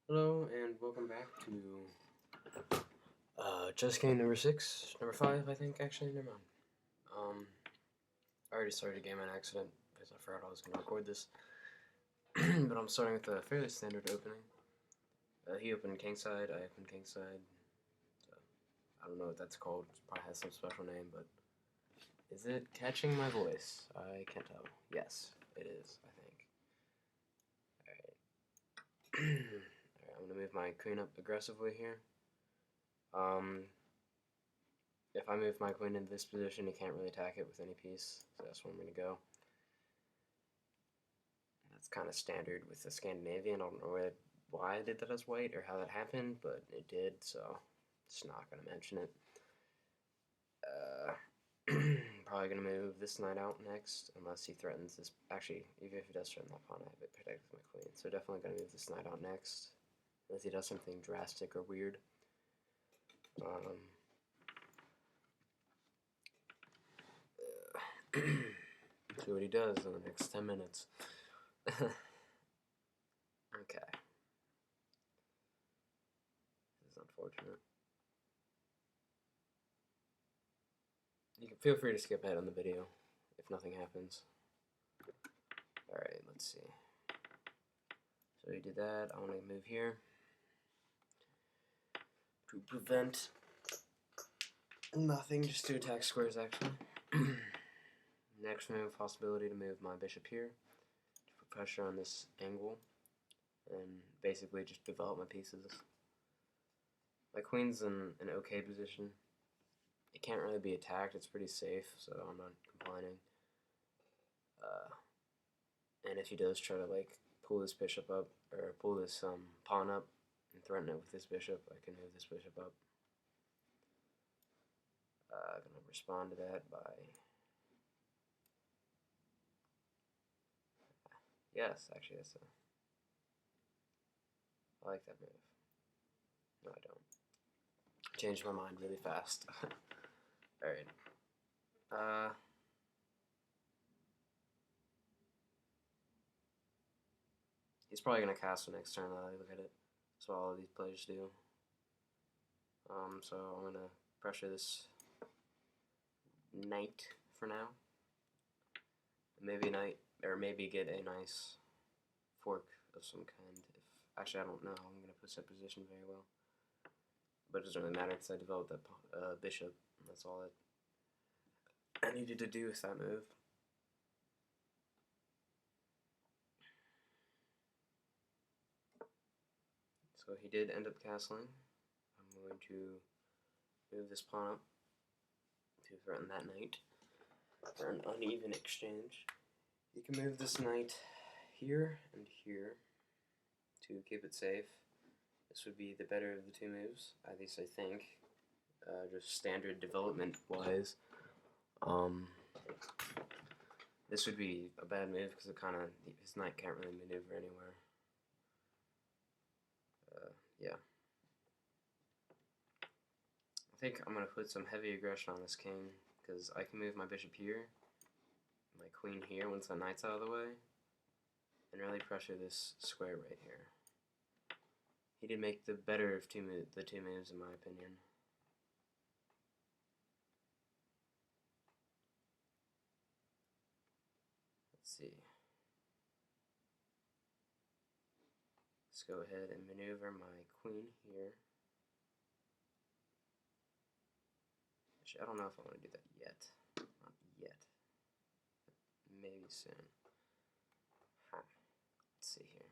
Hello and welcome back to Just Game number 6, number 5 I think, actually, never mind. I already started a game on accident because I forgot I was going to record this, but I'm starting with a fairly standard opening. He opened Kingside, I opened Kingside, so I don't know what that's called, it probably has some special name, but is it catching my voice? I can't tell. Yes, it is, I think. Alright. Alright, I'm going to move my queen up aggressively here. If I move my queen into this position, he can't really attack it with any piece, so that's where I'm going to go. That's kind of standard with the Scandinavian. I don't know why I did that as white or how that happened, but it did, so just not going to mention it. Probably going to move this knight out next, unless he threatens this. Actually, even if he does threaten that pawn, I have it protected with my queen. So definitely going to move this knight out next, unless he does something drastic or weird. See what he does in the next 10 minutes. Okay. This is unfortunate. You can feel free to skip ahead on the video if nothing happens. Alright, let's see. So he did that. I want to move here to prevent nothing, just to attack squares actually. Next move, possibility to move my bishop here to put pressure on this angle and basically just develop my pieces. My queen's in an okay position. It can't really be attacked, it's pretty safe, so I'm not complaining. And if he does try to like pull this bishop up, or pull this pawn up and threaten it with this bishop, I can move this bishop up. I'm going to respond to that by... Yes, actually that's a... I like that move. No, I don't. Changed my mind really fast. Alright. He's probably going to castle next turn, though. Look at it. That's what all of these players do. So I'm going to pressure this knight for now. Maybe knight, or maybe get a nice fork of some kind. Actually, I don't know. I'm going to put that position very well. But it doesn't really matter because I developed that bishop. And that's all I needed to do with that move. So he did end up castling. I'm going to move this pawn up to threaten that knight for an uneven exchange. You can move this knight here and here to keep it safe. This would be the better of the two moves, at least I think, just standard development wise. This would be a bad move because his knight can't really maneuver anywhere. Yeah. I think I'm going to put some heavy aggression on this king, because I can move my bishop here, my queen here once the knight's out of the way, and really pressure this square right here. He did make the better of the two moves in my opinion. Let's see. Let's go ahead and maneuver my queen here. Actually, I don't know if I want to do that yet. Not yet. Maybe soon. Let's see here.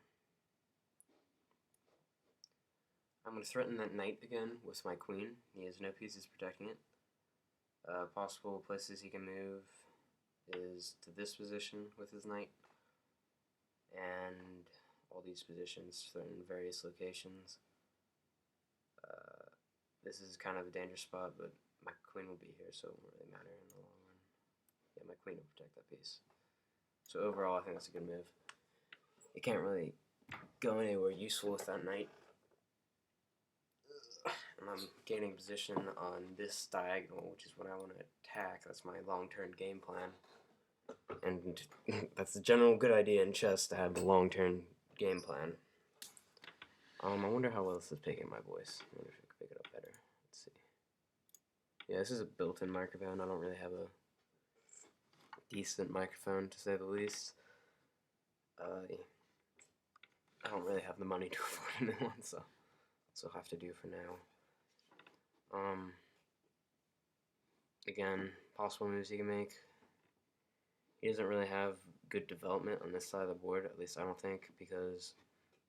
I'm going to threaten that knight again with my queen. He has no pieces protecting it. Possible places he can move is to this position with his knight, and all these positions threaten various locations. This is kind of a dangerous spot, but my queen will be here, so it won't really matter in the long run. Yeah, my queen will protect that piece. So overall, I think that's a good move. It can't really go anywhere useful with that knight. And I'm gaining position on this diagonal, which is what I want to attack. That's my long-term game plan. And that's a general good idea in chess to have the long-term game plan. I wonder how well this is picking my voice. I wonder if I could pick it up better. Let's see. Yeah, this is a built-in microphone. I don't really have a decent microphone, to say the least. I don't really have the money to afford a new one, so that's what I'll have to do for now. Again, possible moves he can make. He doesn't really have good development on this side of the board, at least I don't think, because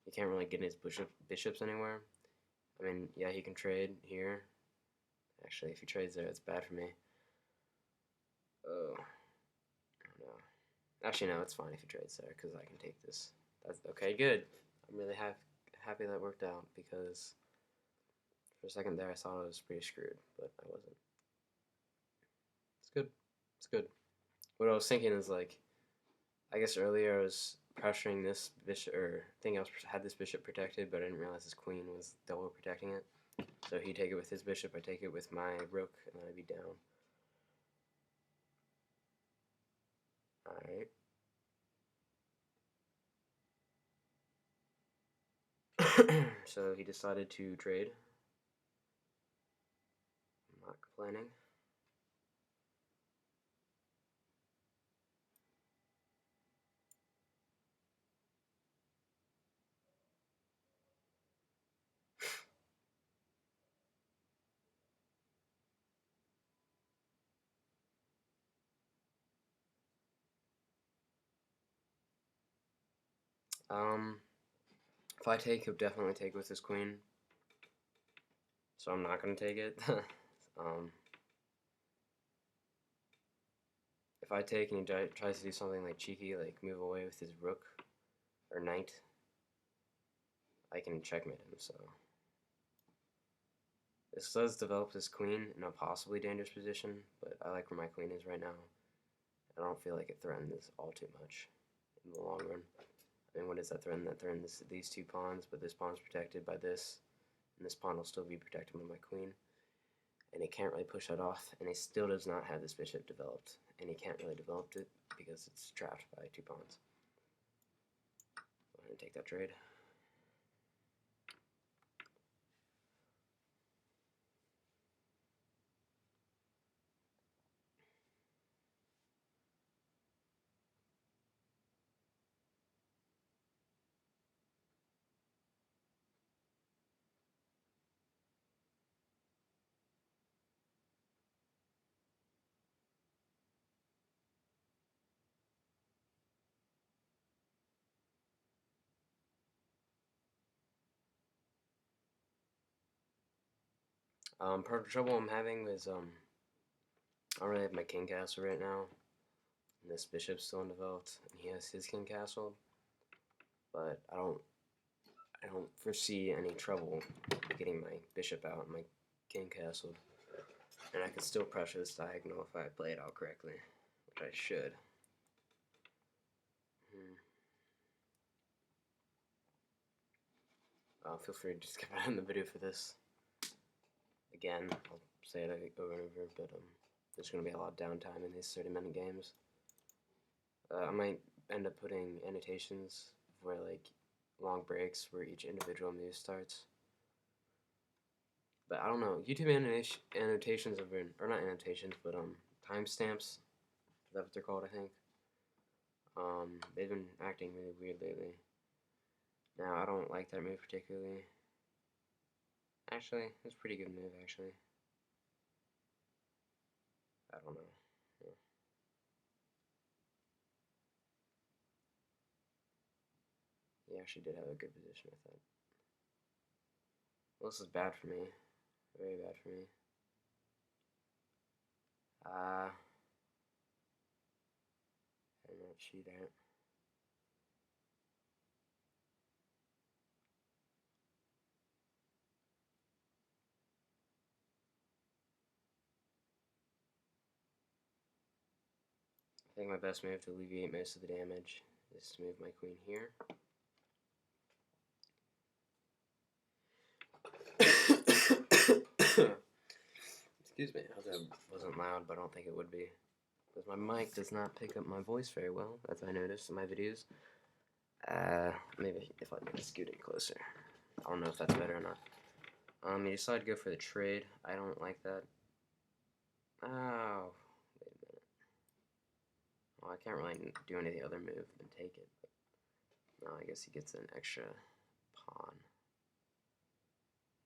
he can't really get his bishops anywhere. I mean, yeah, he can trade here. Actually, if he trades there, it's bad for me. Oh, no. Actually, no, it's fine if he trades there, because I can take this. That's okay, good. I'm really happy that worked out, because for a second there I thought I was pretty screwed, but I wasn't. It's good. It's good. What I was thinking is, like, I guess earlier I was pressuring this bishop, or thinking I had this bishop protected, but I didn't realize his queen was double protecting it. So he'd take it with his bishop, I take it with my rook, and then I'd be down. Alright. So he decided to trade. I'm not complaining. If I take, he'll definitely take with his queen. So I'm not going to take it. If I take and he tries to do something like cheeky, like move away with his rook or knight, I can checkmate him, so. This does develop his queen in a possibly dangerous position, but I like where my queen is right now. I don't feel like it threatens all too much in the long run. I mean, what does that threaten? That threatens these two pawns, but this pawn's protected by this, and this pawn will still be protected by my queen. And he can't really push that off, and he still does not have this bishop developed, and he can't really develop it because it's trapped by two pawns. Go ahead and take that trade. Part of the trouble I'm having is I don't really have my king castle right now, and this bishop's still undeveloped, and he has his king castle, but I don't foresee any trouble getting my bishop out and my king castled, and I can still pressure this diagonal if I play it out correctly, which I should. Feel free to skip out in the video for this. Again, I'll say it over and over, but there's going to be a lot of downtime in these 30-minute games. I might end up putting annotations for like long breaks where each individual move starts. But I don't know. YouTube annotations have been, or not annotations, but timestamps. Is that what they're called? I think. They've been acting really weird lately. Now I don't like that move particularly. Actually, it's a pretty good move. Actually, I don't know. Yeah. He actually did have a good position with that. Well, this is bad for me. Very bad for me. I did not see that. I think my best move to alleviate most of the damage is to move my queen here. Excuse me, I hope that wasn't loud, but I don't think it would be. Because my mic does not pick up my voice very well, as I noticed in my videos. Maybe if I scoot it closer. I don't know if that's better or not. He decided to go for the trade. I don't like that. Oh, wait a minute. Well, I can't really do any other move than take it. But no, I guess he gets an extra pawn.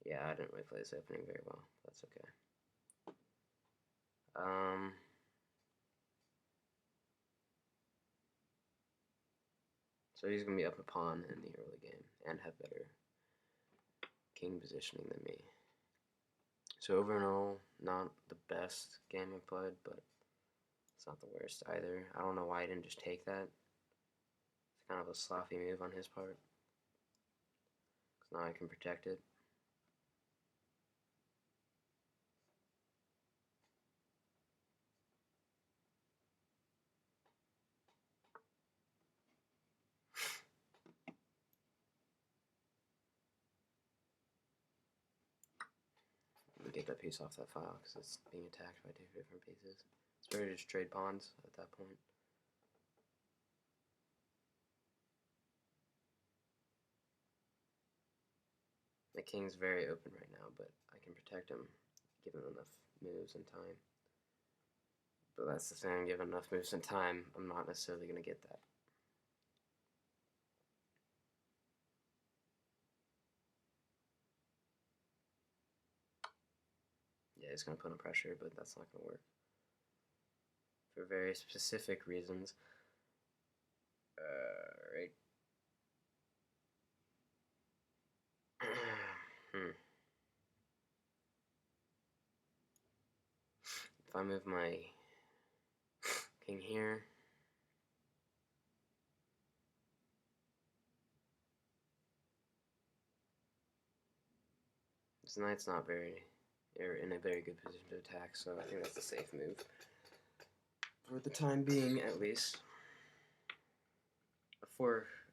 Yeah, I didn't really play this opening very well. That's okay. So he's going to be up a pawn in the early game and have better king positioning than me. So overall, not the best game I've played, but it's not the worst either. I don't know why I didn't just take that. It's kind of a sloppy move on his part. Because now I can protect it. Get that piece off that file because it's being attacked by two different pieces. It's better to just trade pawns at that point. The king's very open right now, but I can protect him, give him enough moves and time. But that's the thing, given enough moves and time, I'm not necessarily going to get that. Yeah, he's going to put on pressure, but that's not going to work. For very specific reasons. Right. If I move my king here, this knight's not very, in a very good position to attack, so I think that's a safe move. For the time being, at least.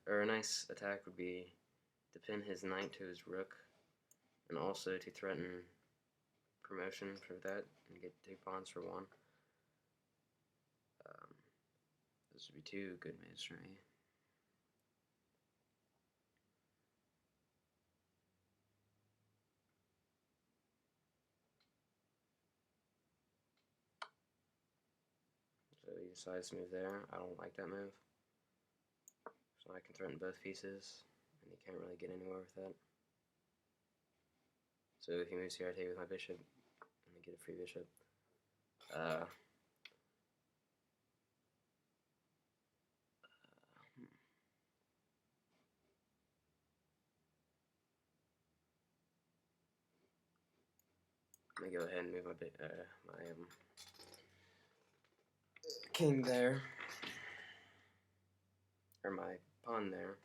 A nice attack would be to pin his knight to his rook, and also to threaten promotion for that, and get 2 pawns for 1. Those would be 2 good moves for me. So he decides to move there. I don't like that move. So I can threaten both pieces, and he can't really get anywhere with that. So if he moves here, I take with my bishop, and I get a free bishop. I'm gonna go ahead and move my king there, or my pawn there.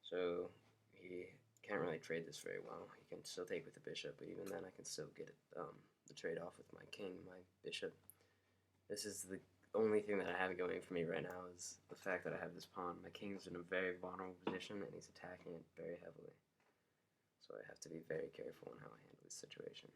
So he can't really trade this very well. He can still take with the bishop, but even then I can still get the trade off with my king, my bishop. This is the only thing that I have going for me right now is the fact that I have this pawn. My king's in a very vulnerable position and he's attacking it very heavily. So I have to be very careful in how I handle this situation.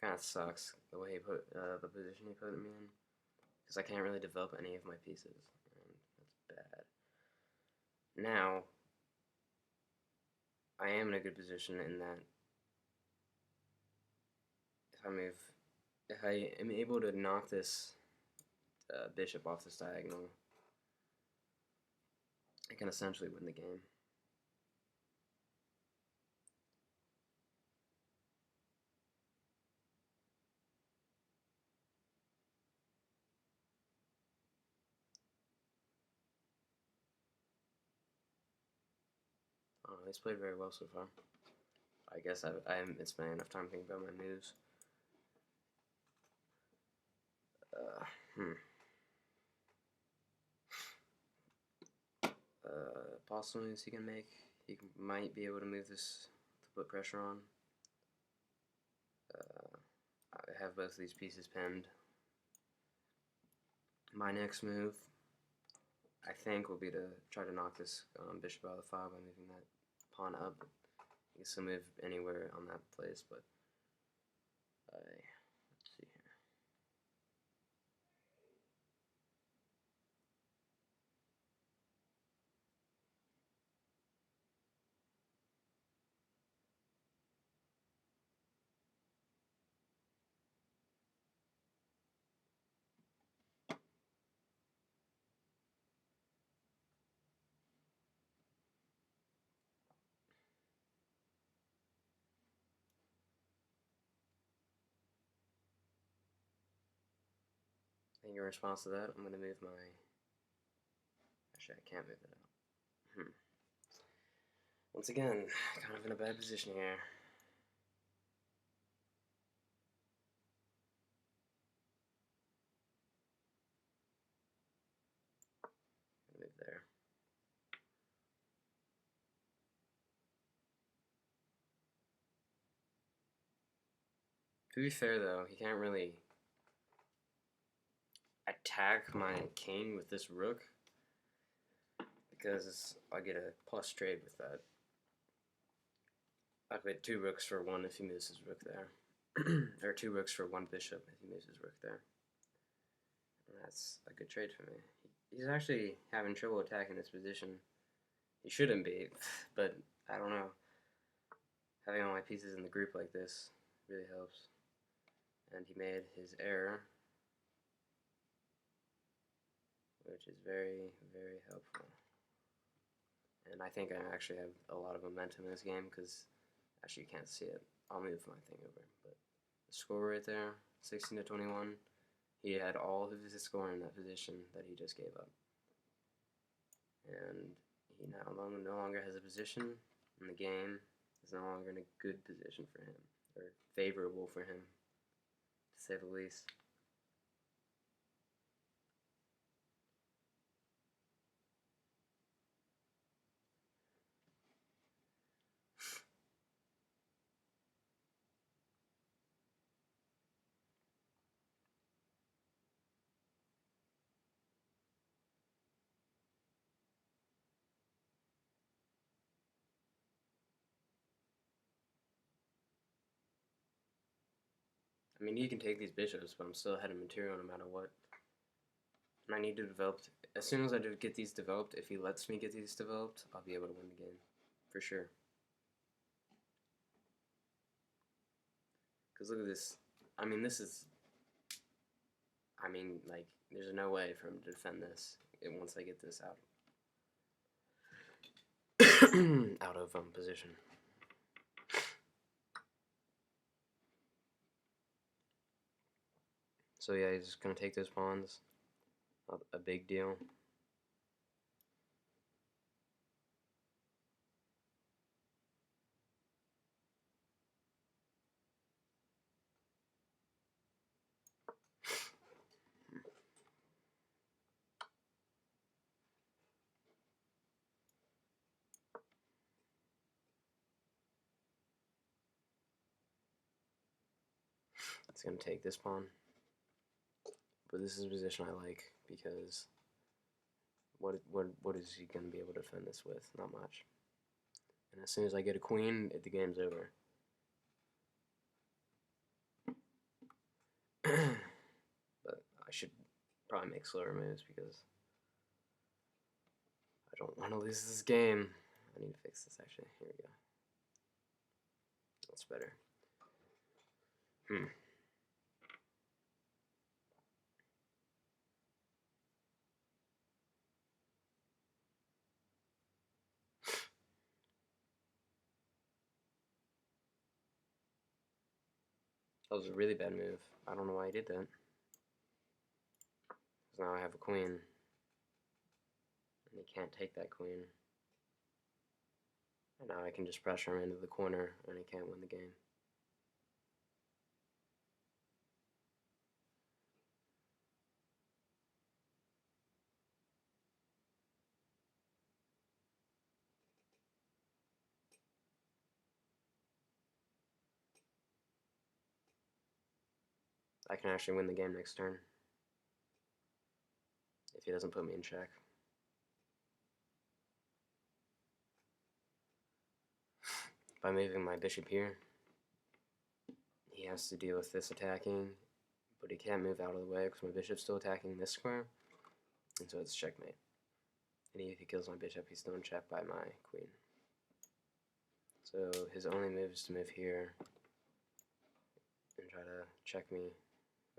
Kind of sucks the way he put the position he put me in, because I can't really develop any of my pieces, and that's bad. Now, I am in a good position in that if I am able to knock this bishop off this diagonal, I can essentially win the game. Oh, he's played very well so far. I guess I haven't spent enough time thinking about my moves. Possible moves he can make. He might be able to move this to put pressure on. I have both of these pieces pinned. My next move, I think, will be to try to knock this bishop out of the file by moving that pawn up. You can still move anywhere on that place, but let's see here. I think in response to that, I'm going to move my... Actually, I can't move it out. Once again, kind of in a bad position here. Move there. To be fair though, he can't really attack my king with this rook because I get a plus trade with that. I get 2 rooks for 1 if he moves his rook there. Or 2 rooks for 1 bishop if he moves his rook there. And that's a good trade for me. He's actually having trouble attacking this position. He shouldn't be, but I don't know. Having all my pieces in the group like this really helps. And he made his error, which is very, very helpful. And I think I actually have a lot of momentum in this game because actually you can't see it. I'll move my thing over. But the score right there, 16 to 21. He had all of his score in that position that he just gave up. And he no longer has a position in the game. It's no longer in a good position for him, or favorable for him, to say the least. I mean, you can take these bishops, but I'm still ahead of material no matter what. And I need to develop, as soon as I do get these developed, if he lets me get these developed, I'll be able to win the game, for sure. Because look at this, I mean, this is, like, there's no way for him to defend this once I get this out. Out of position. So yeah, he's going to take those pawns. Not a big deal. It's going to take this pawn. But this is a position I like because what is he going to be able to defend this with? Not much. And as soon as I get a queen, the game's over. But I should probably make slower moves because I don't want to lose this game. I need to fix this actually. Here we go. That's better. That was a really bad move. I don't know why he did that. Because now I have a queen. And he can't take that queen. And now I can just pressure him into the corner and he can't win the game. I can actually win the game next turn. If he doesn't put me in check. by moving my bishop here, he has to deal with this attacking, but he can't move out of the way because my bishop's still attacking this square, and so it's checkmate. And if he kills my bishop, he's still in check by my queen. So his only move is to move here and try to check me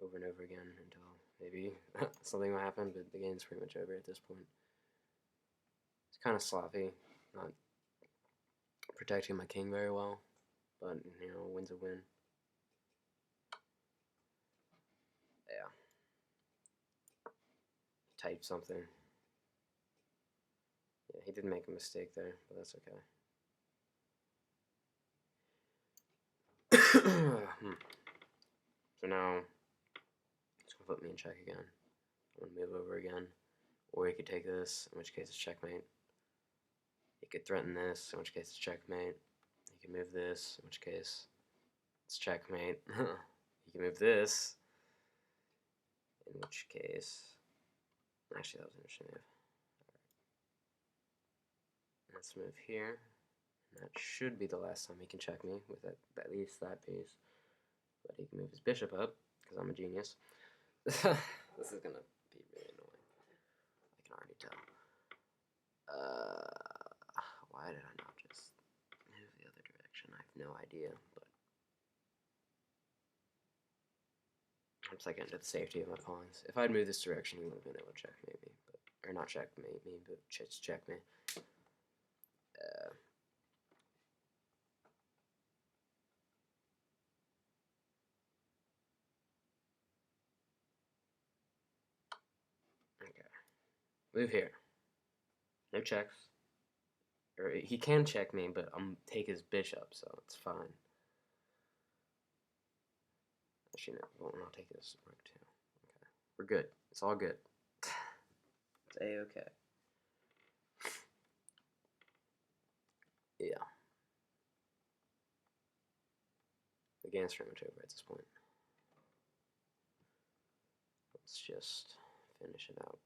over and over again until maybe something will happen, but the game's pretty much over at this point. It's kind of sloppy, not protecting my king very well, but you know, win's a win. Yeah. Type something. Yeah, he did make a mistake there, but that's okay. So now, it's going to put me in check again. I'm going to move over again. Or he could take this, in which case it's checkmate. He could threaten this, in which case it's checkmate. He can move this, in which case it's checkmate. He can move this, in which case... Actually, that was an interesting move. Let's move here. That should be the last time he can check me with at least that piece. But he can move his bishop up, because I'm a genius. This is going to be really annoying. I can already tell. Why did I not just move the other direction? I have no idea, but I'm just like into the safety of my pawns. If I'd moved this direction, he would have been able to checkmate me, but or not checkmate me, but just check me. Okay, move here. No checks. Or he can check me, but I'm take his bishop, so it's fine. Actually, no, I'll take this rook too. Okay, we're good. It's all good. It's a-okay. Yeah. The game's pretty much over at this point. Let's just finish it out.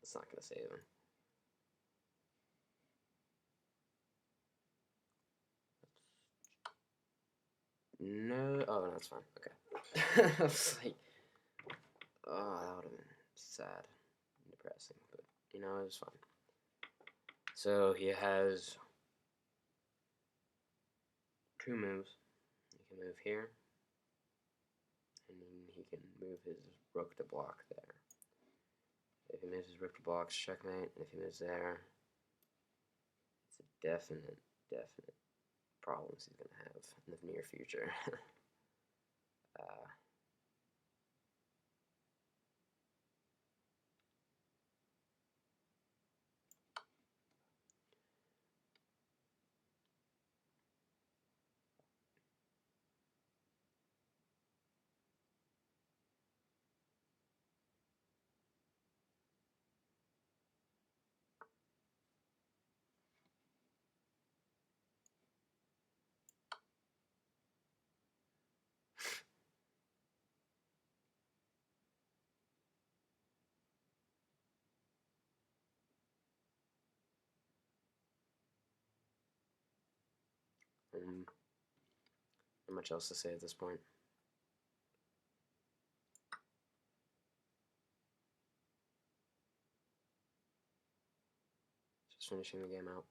It's not gonna save him. No, oh, no, it's fine. Okay. I was like, oh, that would have been sad and depressing, but you know, it was fine. So he has two moves. He can move here, and he can move his rook to block there. If he moves his rook to block, it's checkmate. And if he moves there, it's a definite problems he's gonna have in the near future. Not much else to say at this point. Just finishing the game out.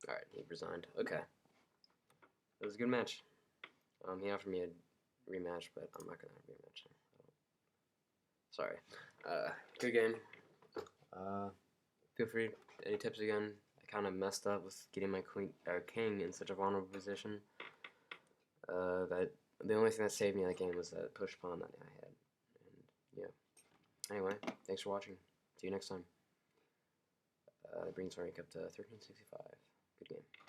Alright, he resigned. Okay. It was a good match. He offered me a rematch, but I'm not gonna rematch him. Sorry. Good game. Feel free, any tips again, I kind of messed up with getting my king in such a vulnerable position. That the only thing that saved me in that game was that push pawn that I had. And yeah. Anyway, thanks for watching. See you next time. Brings my rank up to 1365. Good game.